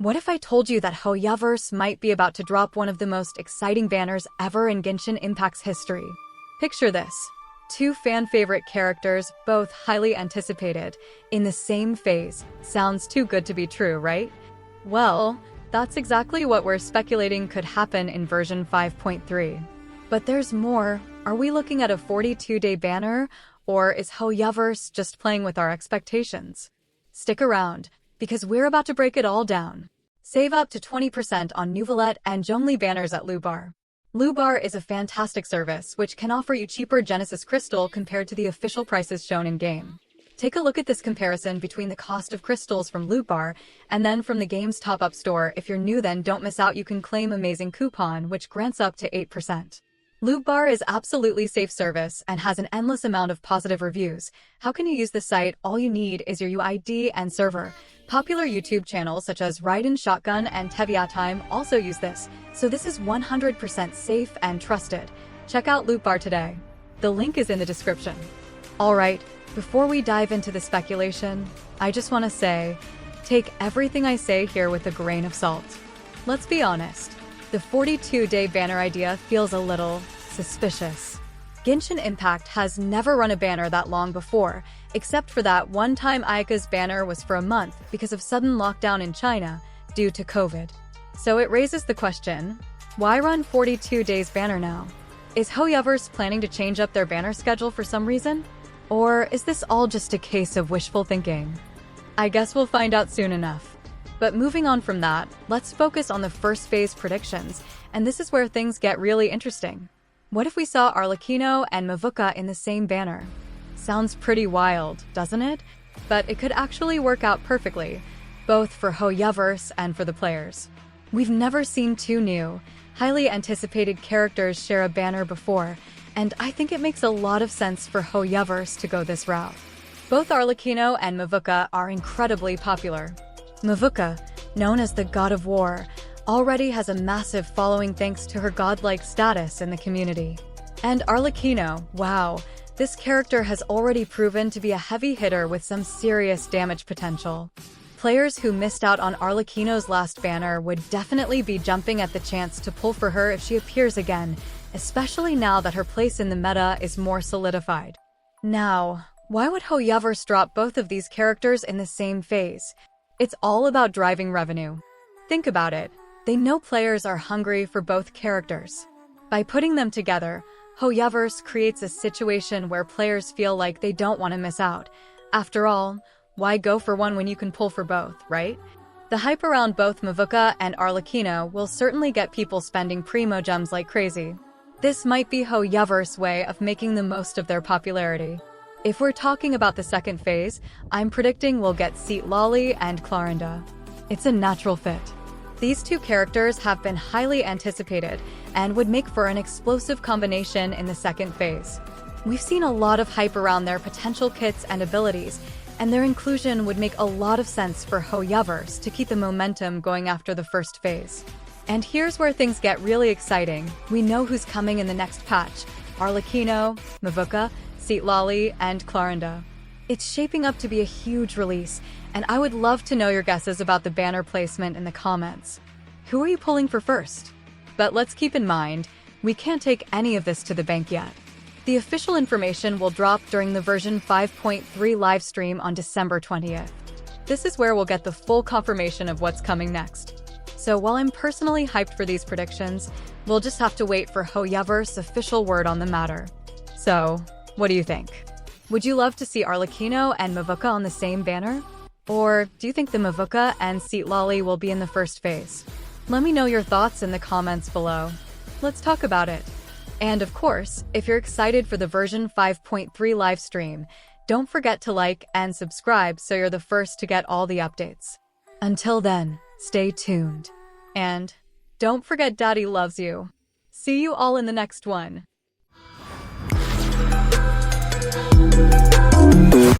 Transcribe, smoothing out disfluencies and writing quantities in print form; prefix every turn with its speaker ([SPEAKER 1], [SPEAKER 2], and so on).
[SPEAKER 1] What if I told you that Hoyaverse might be about to drop one of the most exciting banners ever in Genshin Impact's history? Picture this. Two fan-favorite characters, both highly anticipated, in the same phase. Sounds too good to be true, right? Well, that's exactly what we're speculating could happen in version 5.3. But there's more. Are we looking at a 42-day banner, or is Hoyaverse just playing with our expectations? Stick around, because we're about to break it all down. Save up to 20% on Nouvellette and Zhongli banners at Lubar. Lubar is a fantastic service which can offer you cheaper Genesis Crystal compared to the official prices shown in-game. Take a look at this comparison between the cost of crystals from Lubar and then from the game's top-up store. If you're new, then don't miss out. You can claim amazing coupon which grants up to 8%. Lubar is absolutely safe service and has an endless amount of positive reviews. How can you use this site? All you need is your UID and server. Popular YouTube channels such as Raiden Shotgun and Teviatime also use this, so this is 100% safe and trusted. Check out Lubar today. The link is in the description. Alright, before we dive into the speculation, I just want to say, take everything I say here with a grain of salt. Let's be honest. The 42-day banner idea feels a little suspicious. Genshin Impact has never run a banner that long before, except for that one time Ayaka's banner was for a month because of sudden lockdown in China due to COVID. So it raises the question, why run 42 days banner now? Is Hoyaverse planning to change up their banner schedule for some reason? Or is this all just a case of wishful thinking? I guess we'll find out soon enough. But moving on from that, let's focus on the first phase predictions, and this is where things get really interesting. What if we saw Arlecchino and Mavuika in the same banner? Sounds pretty wild, doesn't it? But it could actually work out perfectly, both for Hoyaverse and for the players. We've never seen two new, highly anticipated characters share a banner before, and I think it makes a lot of sense for Hoyaverse to go this route. Both Arlecchino and Mavuika are incredibly popular. Mavuika, known as the God of War, already has a massive following thanks to her godlike status in the community. And Arlecchino, wow, this character has already proven to be a heavy hitter with some serious damage potential. Players who missed out on Arlecchino's last banner would definitely be jumping at the chance to pull for her if she appears again, especially now that her place in the meta is more solidified. Now, why would Hoyaverse drop both of these characters in the same phase? It's all about driving revenue. Think about it. They know players are hungry for both characters. By putting them together, Hoyaverse creates a situation where players feel like they don't want to miss out. After all, why go for one when you can pull for both, right? The hype around both Mavuika and Arlecchino will certainly get people spending primogems like crazy. This might be Hoyaverse's way of making the most of their popularity. If we're talking about the second phase, I'm predicting we'll get Lolly and Clorinda. It's a natural fit. These two characters have been highly anticipated and would make for an explosive combination in the second phase. We've seen a lot of hype around their potential kits and abilities, and their inclusion would make a lot of sense for Hoyaverse to keep the momentum going after the first phase. And here's where things get really exciting. We know who's coming in the next patch: Arlecchino, Mavuika, Lolly, and Clorinda. It's shaping up to be a huge release, and I would love to know your guesses about the banner placement in the comments. Who are you pulling for first? But let's keep in mind, we can't take any of this to the bank yet. The official information will drop during the version 5.3 livestream on December 20th. This is where we'll get the full confirmation of what's coming next. So while I'm personally hyped for these predictions, we'll just have to wait for Hoyaverse's official word on the matter. So, what do you think? Would you love to see Arlecchino and Mavuika on the same banner? Or do you think the Mavuika and Lolly will be in the first phase? Let me know your thoughts in the comments below. Let's talk about it. And of course, if you're excited for the version 5.3 live stream, don't forget to like and subscribe so you're the first to get all the updates. Until then, stay tuned. And don't forget Daddy loves you. See you all in the next one.